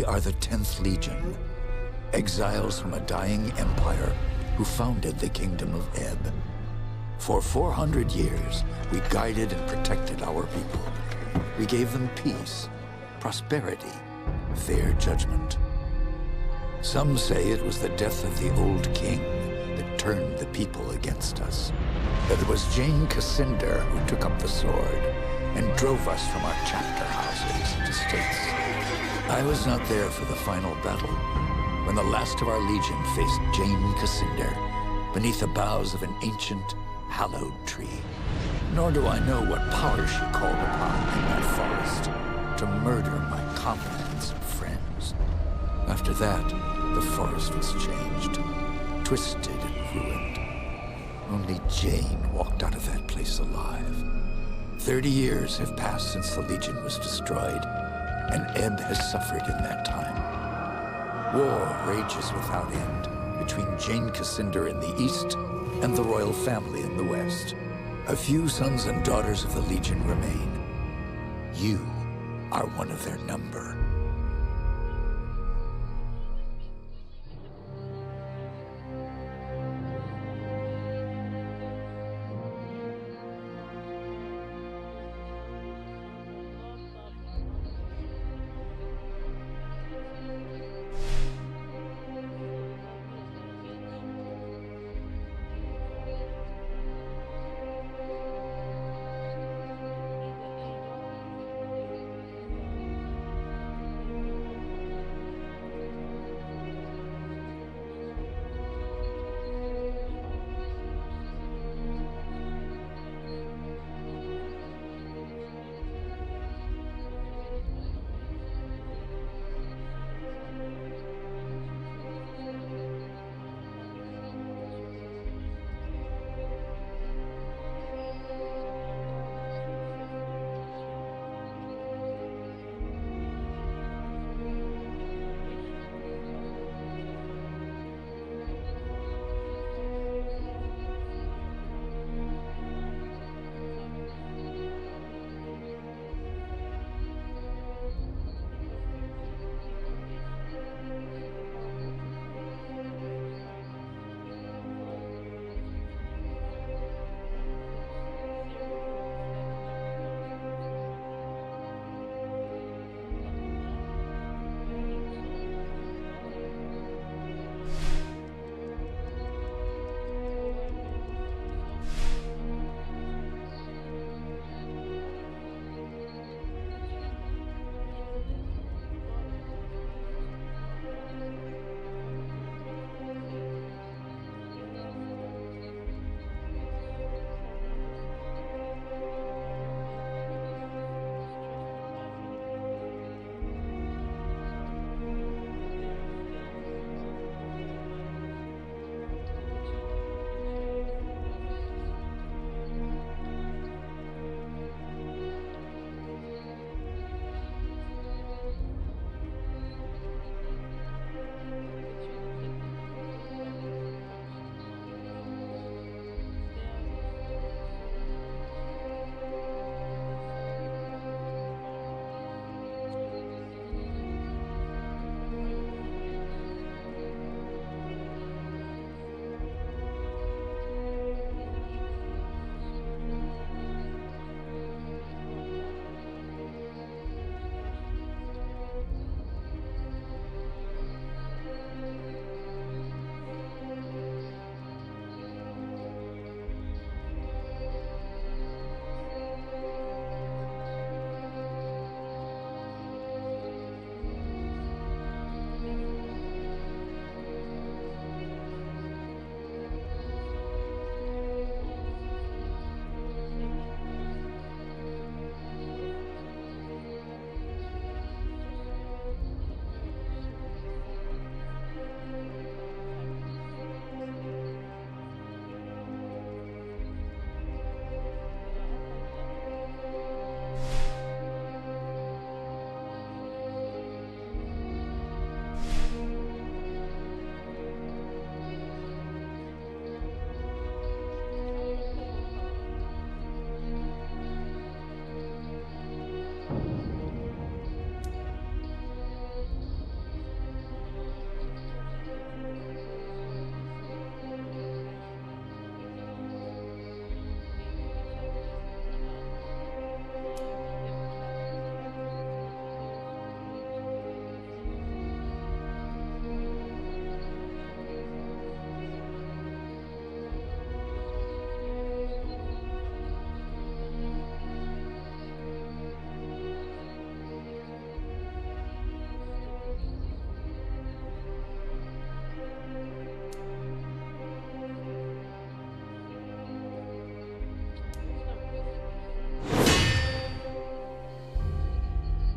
are the 10th Legion, exiles from a dying empire who founded the Kingdom of Ebb. For 400 years, we guided and protected our people. We gave them peace, prosperity, fair judgment. Some say it was the death of the old king that turned the people against us. That it was Jane Cascinder who took up the sword and drove us from our chapter houses and estates. I was not there for the final battle, when the last of our legion faced Jane Cascinder beneath the boughs of an ancient, hallowed tree. Nor do I know what power she called upon in that forest to murder my comrades and friends. After that, the forest was changed, twisted and ruined. Only Jane walked out of that place alive. 30 years have passed since the Legion was destroyed, and Ebb has suffered in that time. War rages without end between Jane Cascinder in the east and the royal family in the west. A few sons and daughters of the Legion remain. You are one of their number.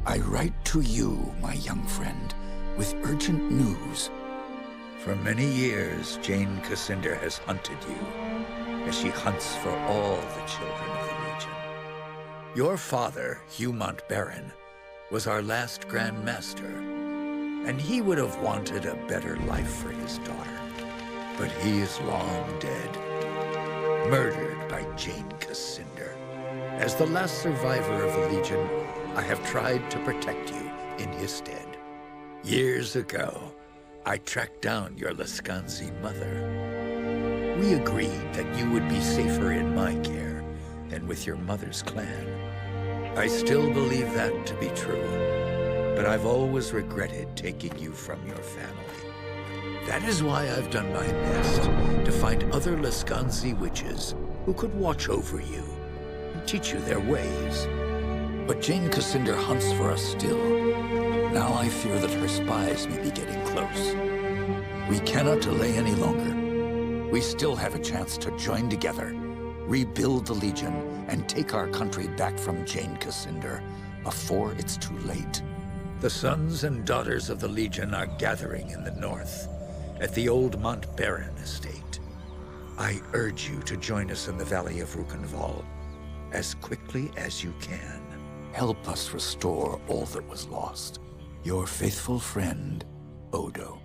I write to you, my young friend, with urgent news. For many years, Jane Cascinder has hunted you, as she hunts for all the children of the Legion. Your father, Hugh Montbarron, was our last Grand Master, and he would have wanted a better life for his daughter. But he is long dead, murdered by Jane Cascinder. As the last survivor of the Legion, I have tried to protect you in his stead. Years ago, I tracked down your Lascanzi mother. We agreed that you would be safer in my care than with your mother's clan. I still believe that to be true, but I've always regretted taking you from your family. That is why I've done my best to find other Lascanzi witches who could watch over you and teach you their ways. But Jane Cascinder hunts for us still. Now I fear that her spies may be getting close. We cannot delay any longer. We still have a chance to join together, rebuild the Legion, and take our country back from Jane Cascinder before it's too late. The sons and daughters of the Legion are gathering in the north, at the old Montbarron estate. I urge you to join us in the Valley of Rukenval as quickly as you can. Help us restore all that was lost. Your faithful friend, Odo.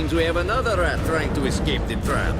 Seems we have another rat trying to escape the trap.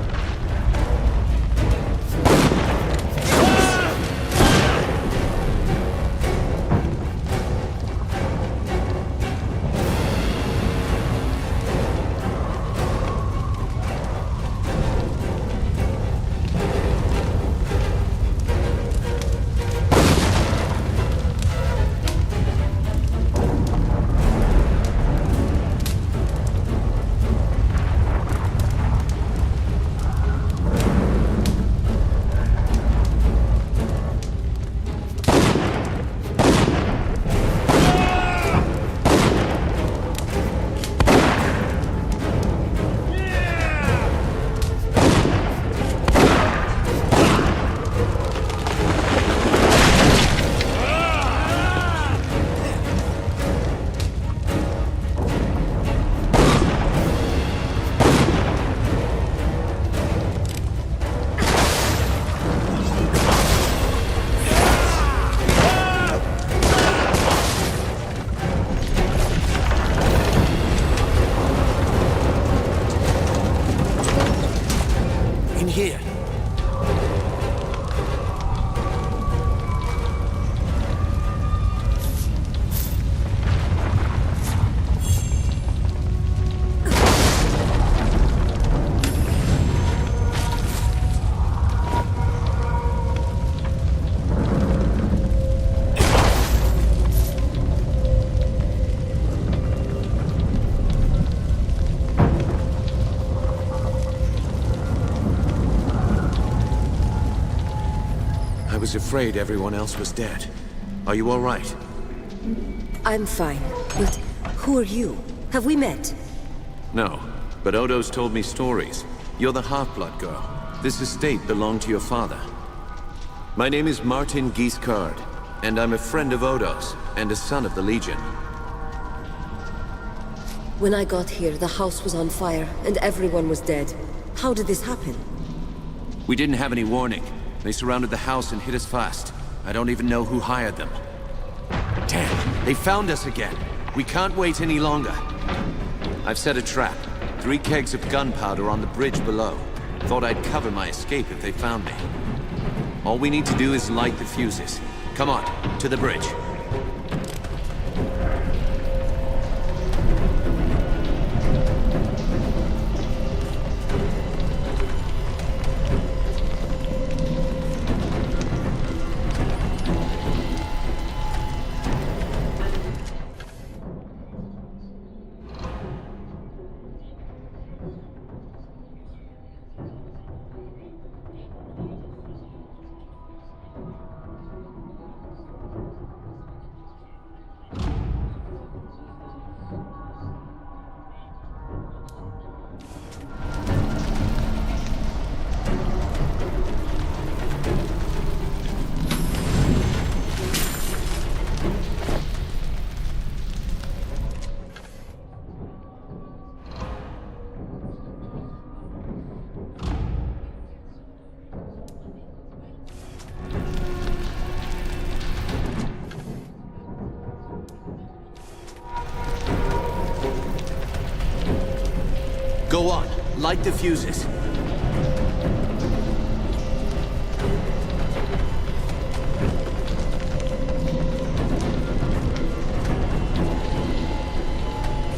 Here. I was afraid everyone else was dead. Are you all right? I'm fine, but who are you? Have we met? No, but Odo's told me stories. You're the Half-Blood girl. This estate belonged to your father. My name is Martin Guiscard, and I'm a friend of Odo's, and a son of the Legion. When I got here, the house was on fire, and everyone was dead. How did this happen? We didn't have any warning. They surrounded the house and hit us fast. I don't even know who hired them. Damn, they found us again. We can't wait any longer. I've set a trap. 3 kegs of gunpowder on the bridge below. Thought I'd cover my escape if they found me. All we need to do is light the fuses. Come on, to the bridge. Go on, light the fuses.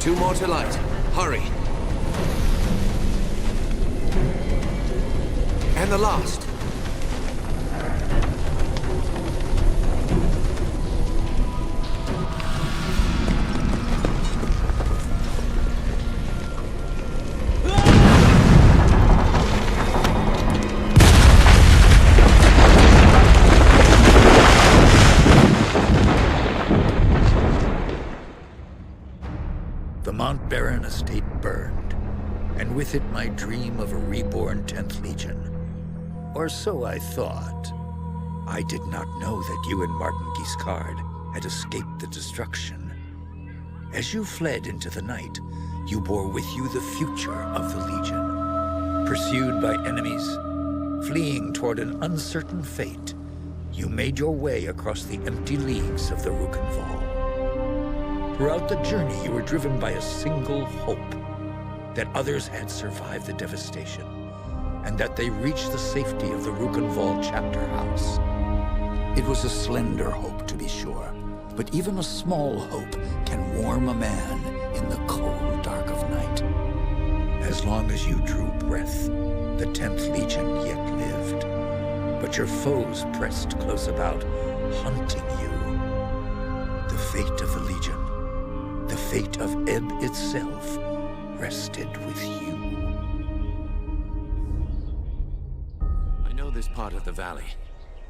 Two more to light. Hurry. And the last. The Mount Baron estate burned, and with it my dream of a reborn 10th Legion. Or so I thought. I did not know that you and Martin Guiscard had escaped the destruction. As you fled into the night, you bore with you the future of the Legion. Pursued by enemies, fleeing toward an uncertain fate, you made your way across the empty leagues of the Rukenval. Throughout the journey, you were driven by a single hope: that others had survived the devastation, and that they reached the safety of the Rukenval chapter house. It was a slender hope, to be sure, but even a small hope can warm a man in the cold dark of night. As long as you drew breath, the 10th Legion yet lived, but your foes pressed close about, hunting you. The fate of the Legion, the fate of Ebb itself, rested with you. I know this part of the valley.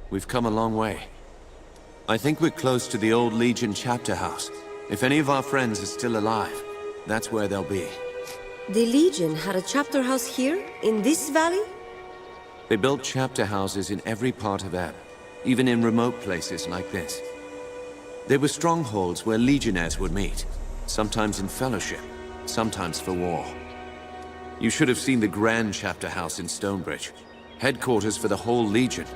We've come a long way. I think we're close to the old Legion chapter house. If any of our friends are still alive, that's where they'll be. The Legion had a chapter house here, in this valley? They built chapter houses in every part of Ebb, even in remote places like this. They were strongholds where legionnaires would meet, sometimes in fellowship, sometimes for war. You should have seen the Grand Chapter House in Stonebridge, headquarters for the whole Legion.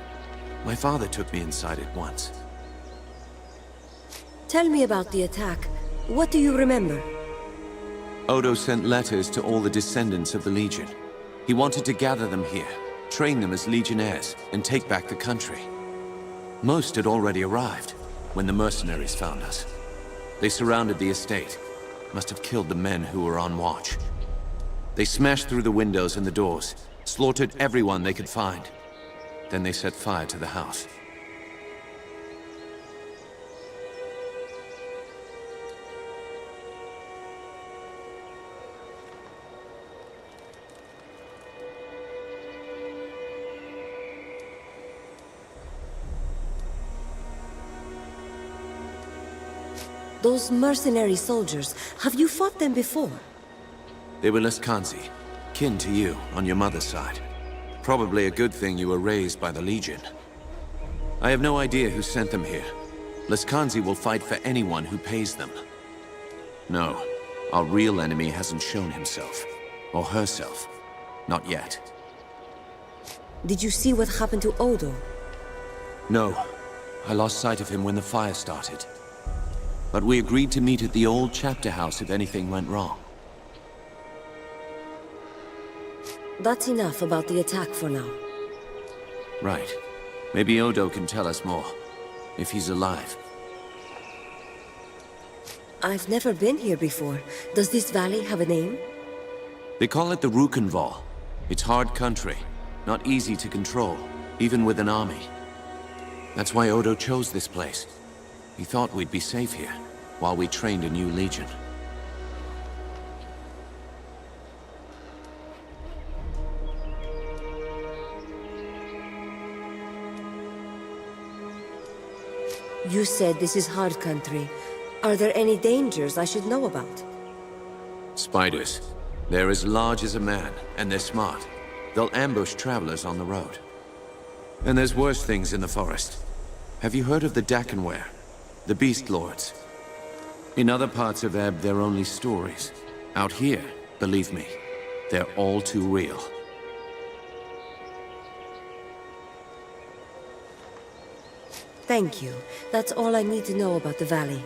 My father took me inside it once. Tell me about the attack. What do you remember? Odo sent letters to all the descendants of the Legion. He wanted to gather them here, train them as legionnaires, and take back the country. Most had already arrived when the mercenaries found us. They surrounded the estate, must have killed the men who were on watch. They smashed through the windows and the doors, slaughtered everyone they could find. Then they set fire to the house. Those mercenary soldiers, have you fought them before? They were Leskanzi, kin to you on your mother's side. Probably a good thing you were raised by the Legion. I have no idea who sent them here. Leskanzi will fight for anyone who pays them. No, our real enemy hasn't shown himself. Or herself. Not yet. Did you see what happened to Odo? No. I lost sight of him when the fire started. But we agreed to meet at the old chapter house if anything went wrong. That's enough about the attack for now. Right. Maybe Odo can tell us more. If he's alive. I've never been here before. Does this valley have a name? They call it the Rukenval. It's hard country. Not easy to control, even with an army. That's why Odo chose this place. He thought we'd be safe here, while we trained a new legion. You said this is hard country. Are there any dangers I should know about? Spiders. They're as large as a man, and they're smart. They'll ambush travelers on the road. And there's worse things in the forest. Have you heard of the Dakenware? The Beast Lords? In other parts of Ebb, they're only stories. Out here, believe me, they're all too real. Thank you. That's all I need to know about the valley.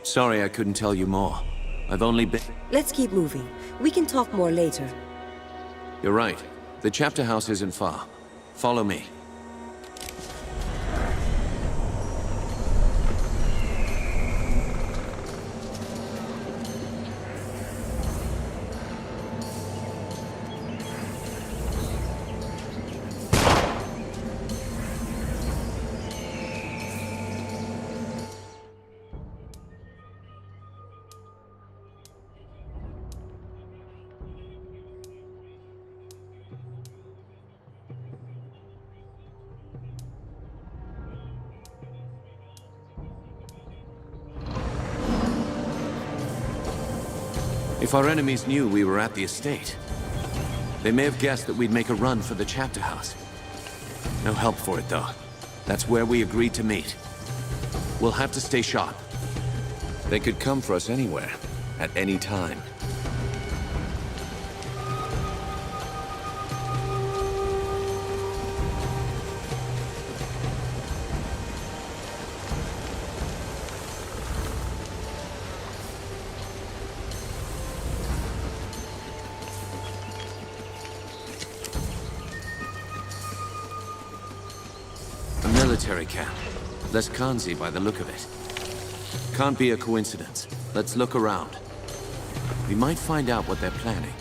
Sorry I couldn't tell you more. I've only been... Let's keep moving. We can talk more later. You're right. The chapter house isn't far. Follow me. If our enemies knew we were at the estate, they may have guessed that we'd make a run for the chapter house. No help for it, though. That's where we agreed to meet. We'll have to stay sharp. They could come for us anywhere, at any time. military camp. Leskanzi by the look of it. Can't be a coincidence. Let's look around. We might find out what they're planning.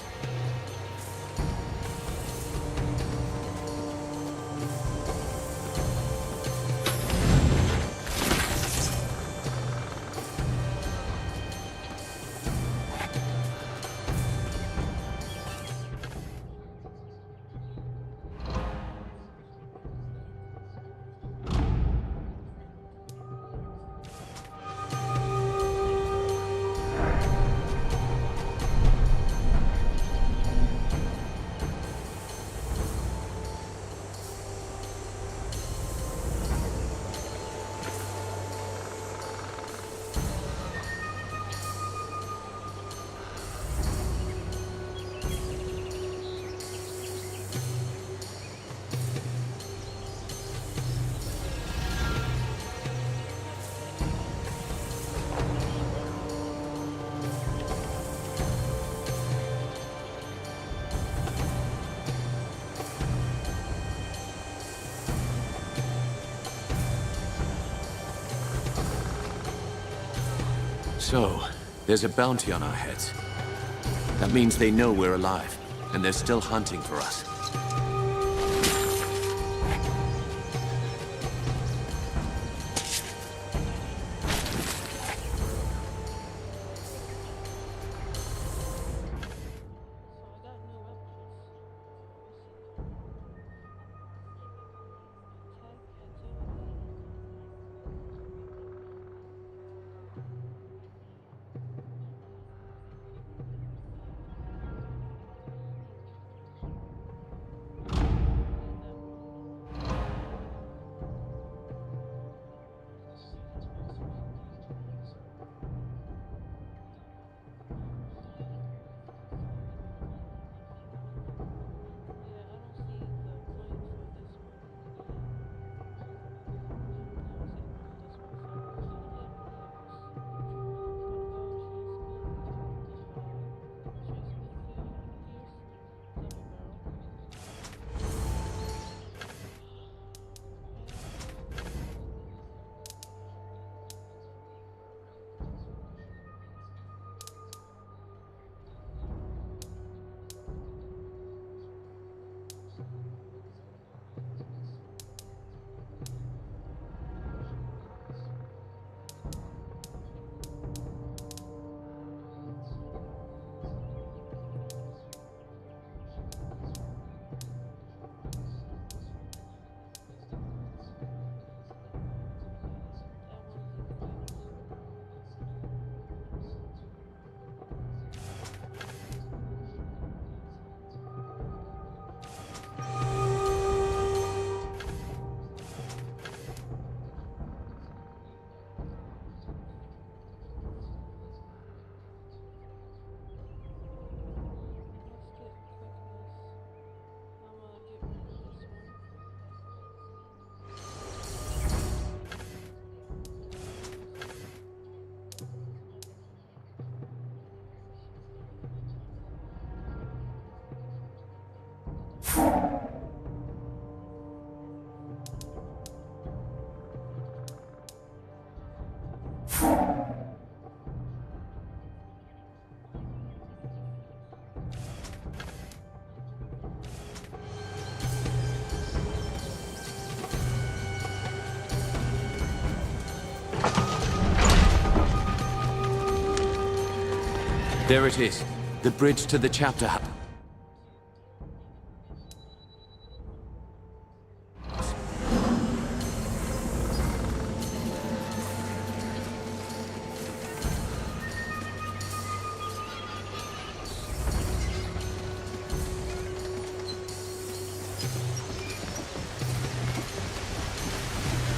So, there's a bounty on our heads. That means they know we're alive, and they're still hunting for us. There it is. The bridge to the chapter hut.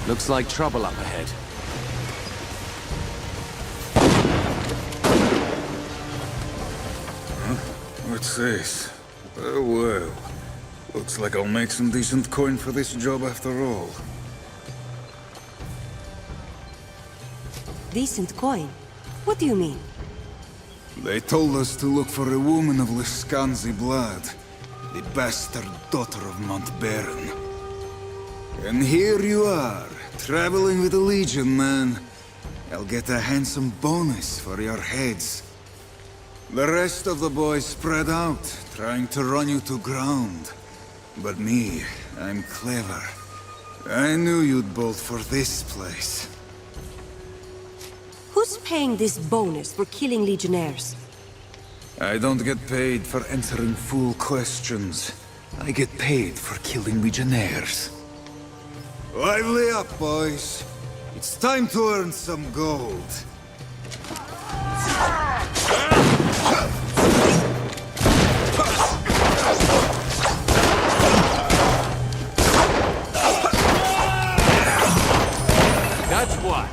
Looks like trouble up ahead. What's this? Oh, well. Looks like I'll make some decent coin for this job after all. Decent coin? What do you mean? They told us to look for a woman of Leskanzi blood. The bastard daughter of Mount Baron. And here you are, traveling with the Legion, man. I'll get a handsome bonus for your heads. The rest of the boys spread out, trying to run you to ground. But me, I'm clever. I knew you'd bolt for this place. Who's paying this bonus for killing Legionnaires? I don't get paid for answering fool questions. I get paid for killing Legionnaires. Lively up, boys. It's time to earn some gold. That's what.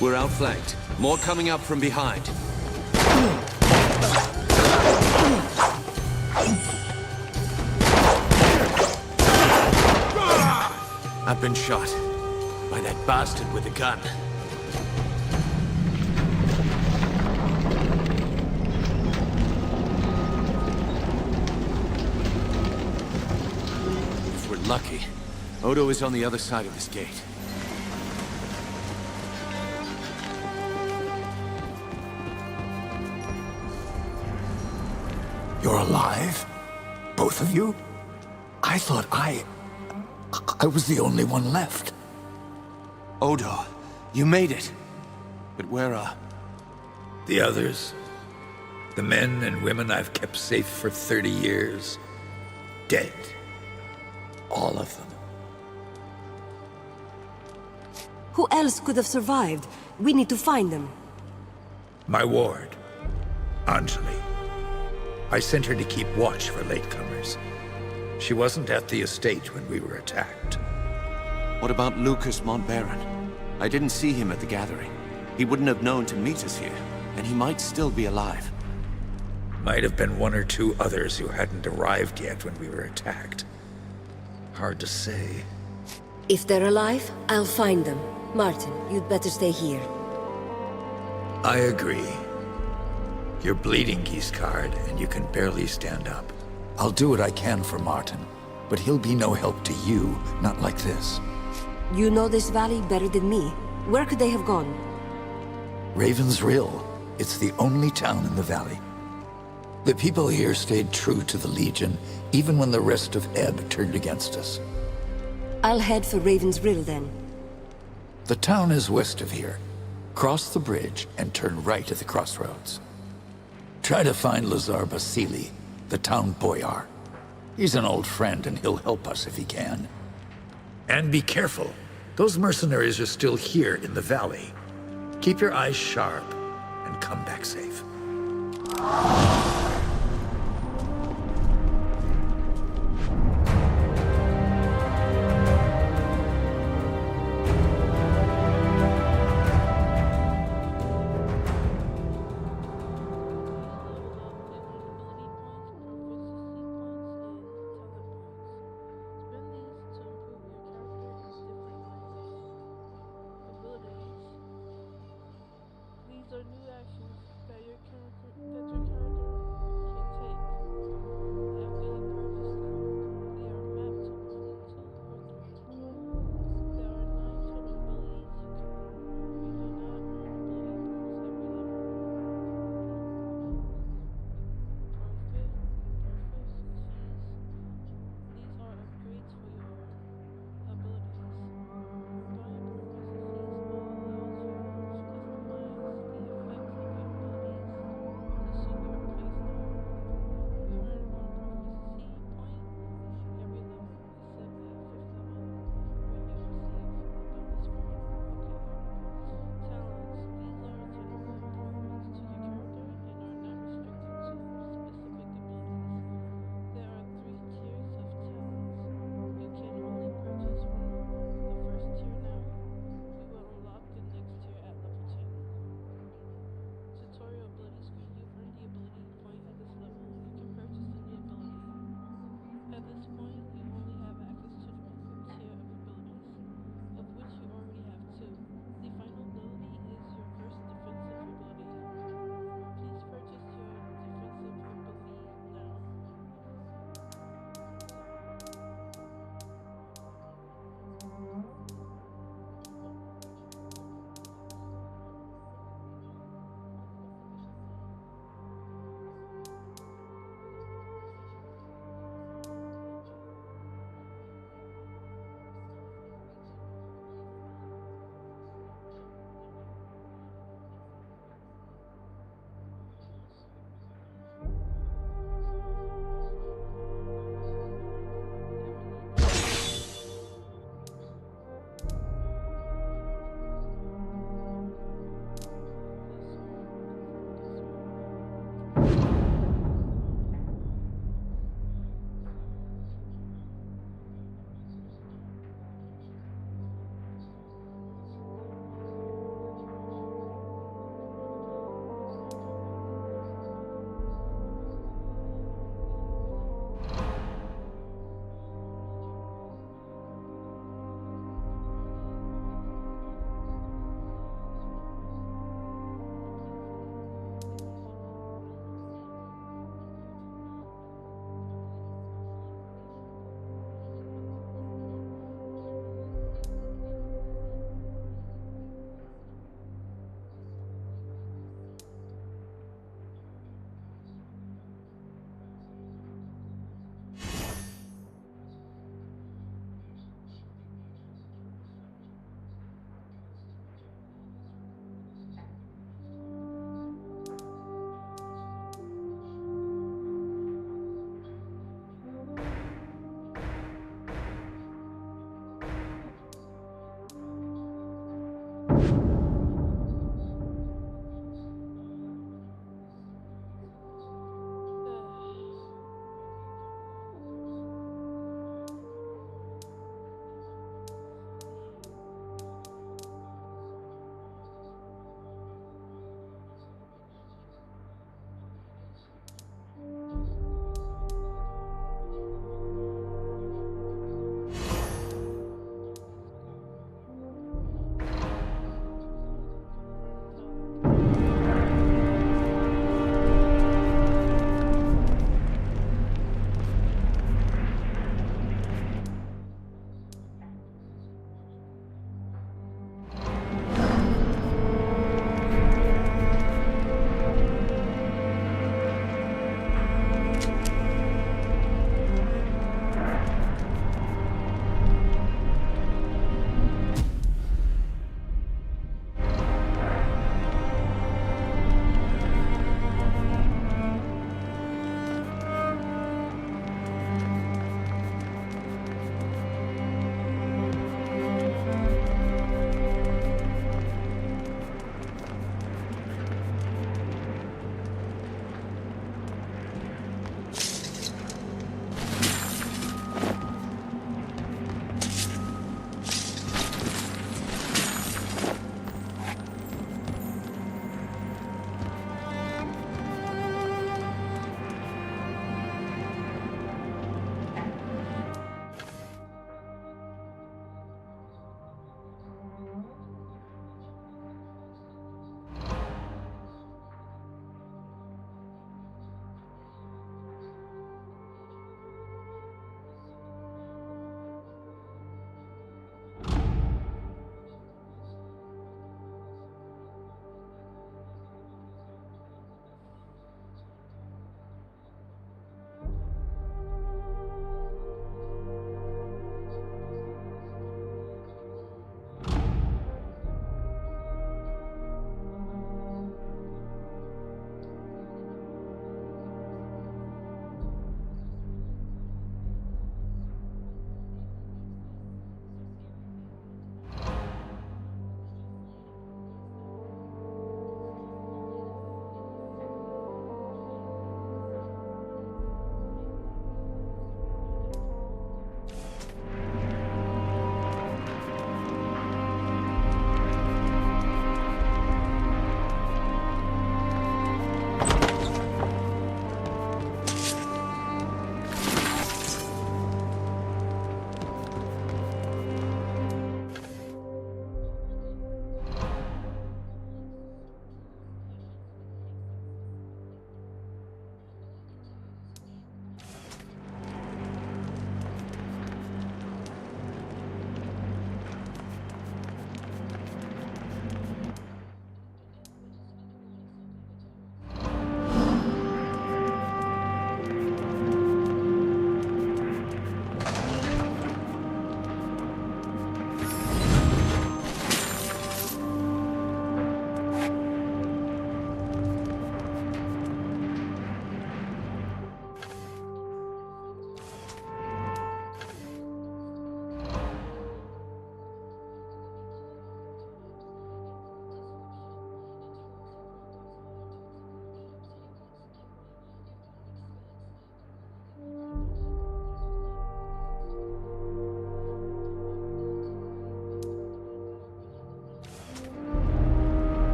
We're outflanked. More coming up from behind. I've been shot by that bastard with the gun. If we're lucky, Odo is on the other side of this gate. You're alive? Both of you? I thought I was the only one left. Odo, you made it. But where are... The others? The men and women I've kept safe for 30 years? Dead. All of them. Who else could have survived? We need to find them. My ward, Anjali. I sent her to keep watch for latecomers. She wasn't at the estate when we were attacked. What about Lucas Montbaron? I didn't see him at the gathering. He wouldn't have known to meet us here, and he might still be alive. Might have been one or two others who hadn't arrived yet when we were attacked. Hard to say. If they're alive, I'll find them. Martin, you'd better stay here. I agree. You're bleeding, Giscard, and you can barely stand up. I'll do what I can for Martin, but he'll be no help to you, not like this. You know this valley better than me. Where could they have gone? Raven's Rill. It's the only town in the valley. The people here stayed true to the Legion, even when the rest of Ebb turned against us. I'll head for Raven's Rill then. The town is west of here. Cross the bridge and turn right at the crossroads. Try to find Lazar Basili, the town boyar. He's an old friend and he'll help us if he can. And be careful. Those mercenaries are still here in the valley. Keep your eyes sharp and come back safe. These are new actions that your character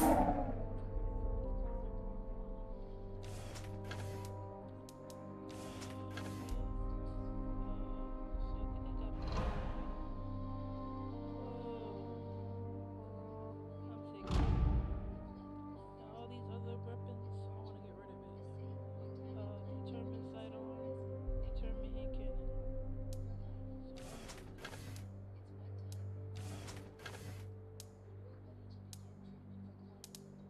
All these other weapons, I want to get rid of it. Determined sidearm, determined hand cannon. So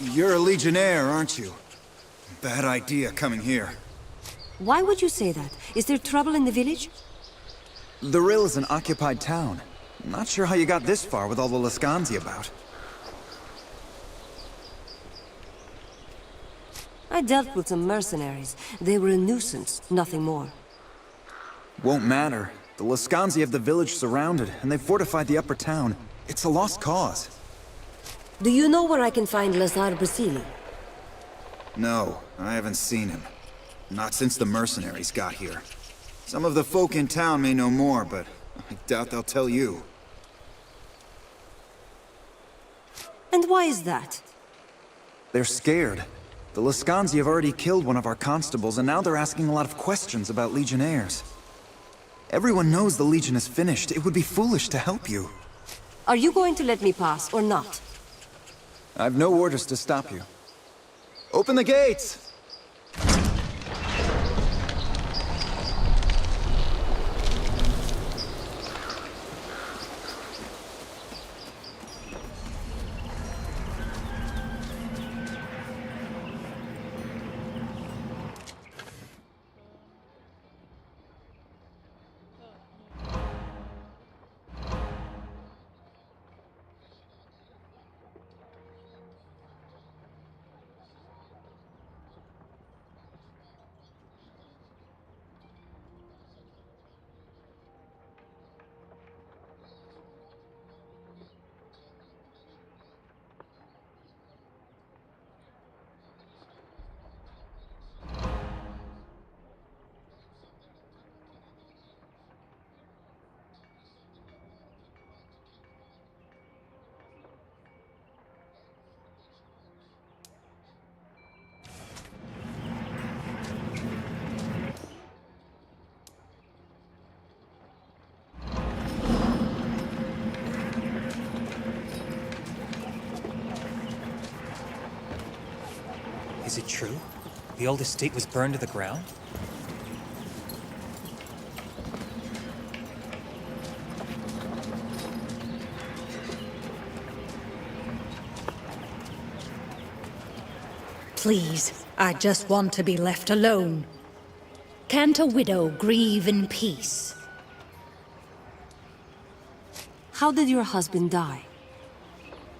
You're a Legionnaire, aren't you? Bad idea coming here. Why would you say that? Is there trouble in the village? The Rill is an occupied town. Not sure how you got this far with all the Lascanzi about. I dealt with some mercenaries. They were a nuisance, nothing more. Won't matter. The Lascanzi have the village surrounded, and they've fortified the upper town. It's a lost cause. Do you know where I can find Lazar Brasili? No, I haven't seen him. Not since the mercenaries got here. Some of the folk in town may know more, but I doubt they'll tell you. And why is that? They're scared. The Lascanzi have already killed one of our constables, and now they're asking a lot of questions about Legionnaires. Everyone knows the Legion is finished. It would be foolish to help you. Are you going to let me pass, or not? I've no orders to stop you. Open the gates! Is it true? The old estate was burned to the ground? Please, I just want to be left alone. Can't a widow grieve in peace? How did your husband die?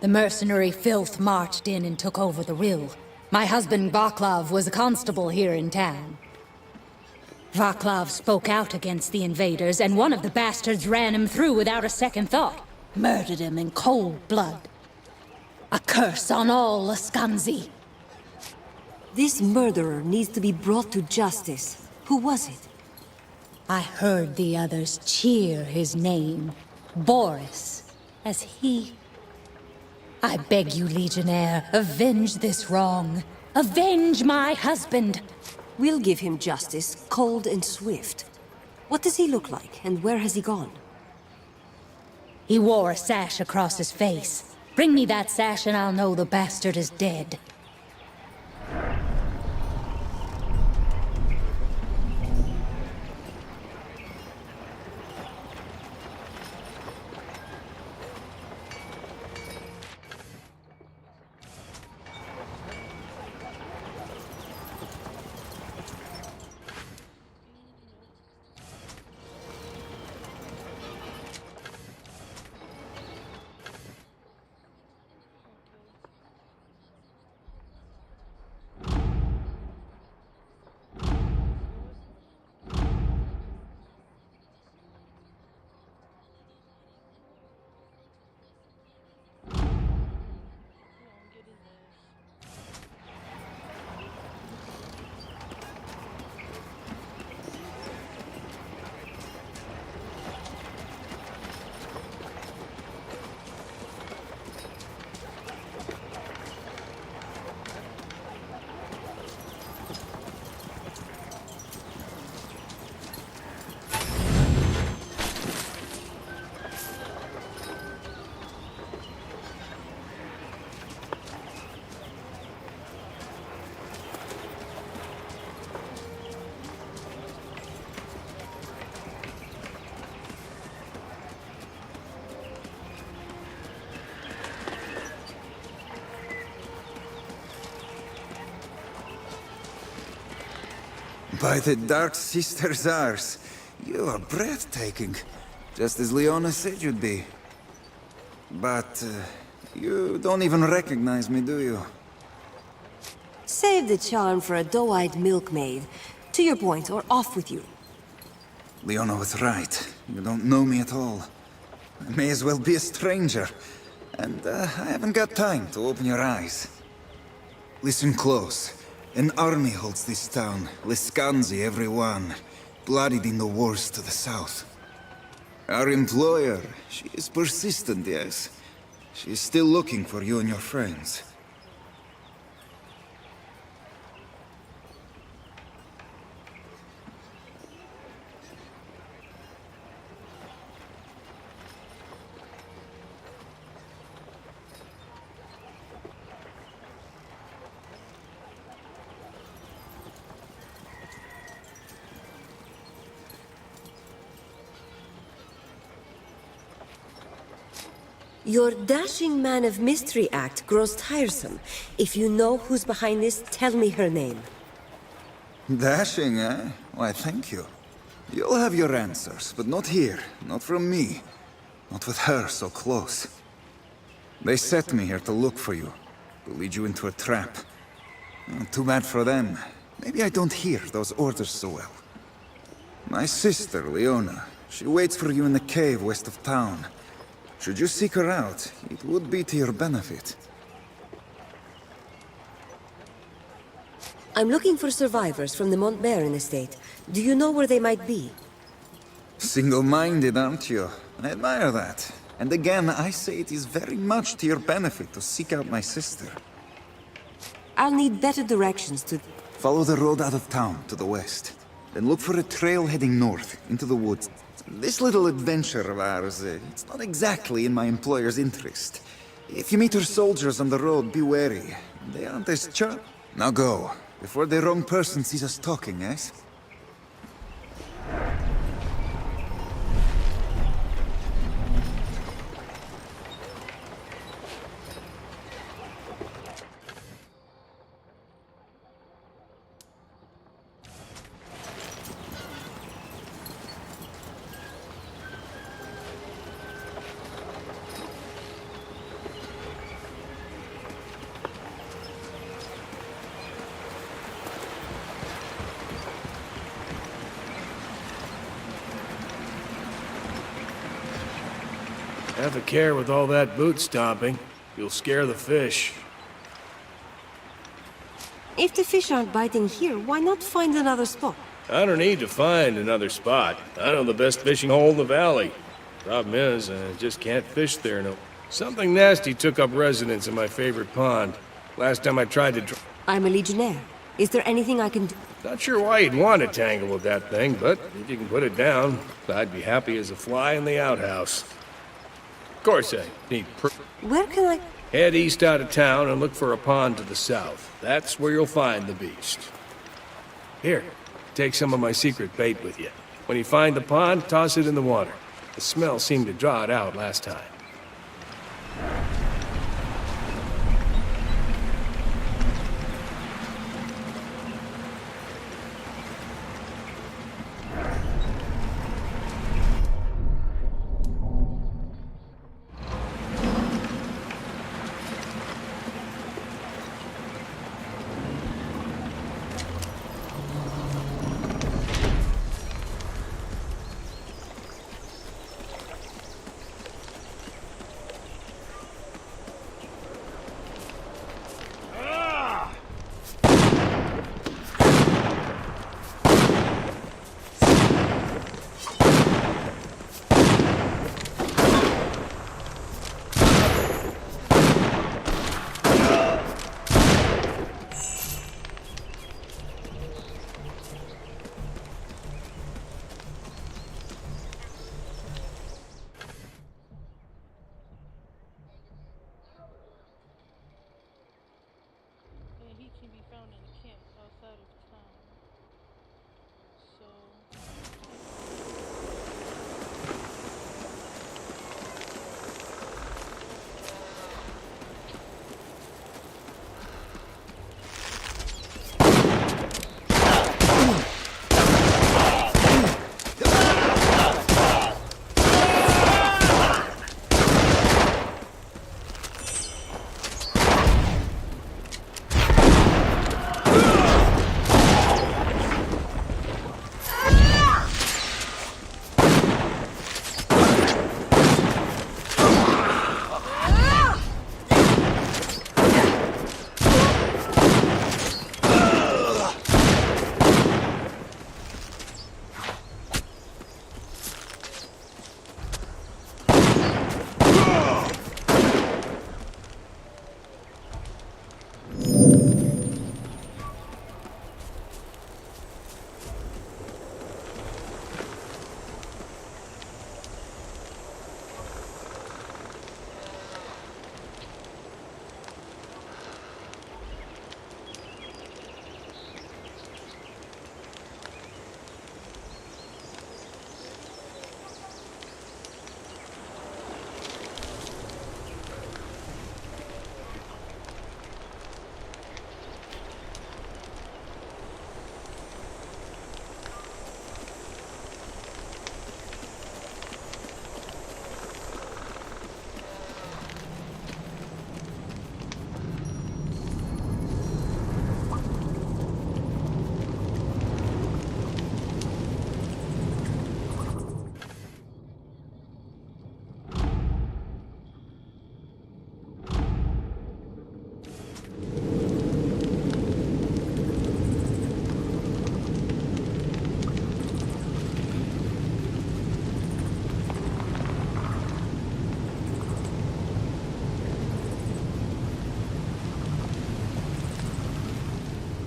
The mercenary filth marched in and took over the Rill. My husband Vaclav was a constable here in town. Vaclav spoke out against the invaders, and one of the bastards ran him through without a second thought. Murdered him in cold blood. A curse on all Lascanzi. This murderer needs to be brought to justice. Who was it? I heard the others cheer his name. Boris, as he... I beg you, Legionnaire, avenge this wrong. Avenge my husband! We'll give him justice, cold and swift. What does he look like, and where has he gone? He wore a sash across his face. Bring me that sash and I'll know the bastard is dead. By the Dark Sister's Ars, you are breathtaking. Just as Leona said you'd be. But, you don't even recognize me, do you? Save the charm for a doe-eyed milkmaid. To your point, or off with you. Leona was right. You don't know me at all. I may as well be a stranger. And, I haven't got time to open your eyes. Listen close. An army holds this town. Liscanzi, every one. Bloodied in the wars to the south. Our employer, she is persistent, yes. She is still looking for you and your friends. Your dashing man of mystery act grows tiresome. If you know who's behind this, tell me her name. Dashing, eh? Why, thank you. You'll have your answers, but not here. Not from me. Not with her so close. They set me here to look for you. To lead you into a trap. Too bad for them. Maybe I don't hear those orders so well. My sister, Leona. She waits for you in the cave west of town. Should you seek her out, it would be to your benefit. I'm looking for survivors from the Montbaron estate. Do you know where they might be? Single-minded, aren't you? I admire that. And again, I say it is very much to your benefit to seek out my sister. I'll need better directions to... Follow the road out of town, to the west. Then look for a trail heading north, into the woods. This little adventure of ours, it's not exactly in my employer's interest. If you meet her soldiers on the road, be wary. They aren't as sharp. Now go, before the wrong person sees us talking, yes? Have a care with all that boot stomping. You'll scare the fish. If the fish aren't biting here, why not find another spot? I don't need to find another spot. I know the best fishing hole in the valley. Problem is, I just can't fish there no. Something nasty took up residence in my favorite pond. Last time I tried to I'm a legionnaire. Is there anything I can do? Not sure why you'd want to tangle with that thing, but if you can put it down, I'd be happy as a fly in the outhouse. Of course I need Where can I... Head east out of town and look for a pond to the south. That's where you'll find the beast. Here, take some of my secret bait with you. When you find the pond, toss it in the water. The smell seemed to draw it out last time.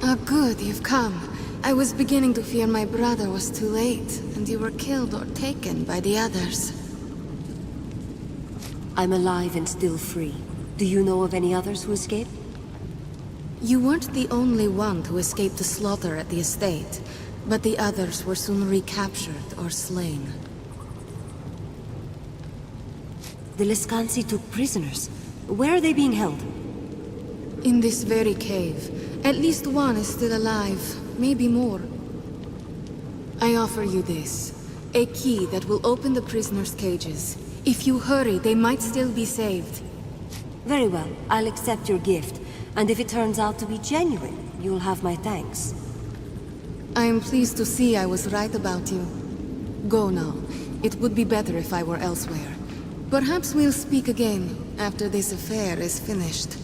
Ah, good, you've come. I was beginning to fear my brother was too late, and you were killed or taken by the others. I'm alive and still free. Do you know of any others who escaped? You weren't the only one who escaped the slaughter at the estate, but the others were soon recaptured or slain. The Lescansi took prisoners. Where are they being held? In this very cave. At least one is still alive, maybe more. I offer you this. A key that will open the prisoners' cages. If you hurry, they might still be saved. Very well, I'll accept your gift. And if it turns out to be genuine, you'll have my thanks. I am pleased to see I was right about you. Go now. It would be better if I were elsewhere. Perhaps we'll speak again, after this affair is finished.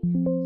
you.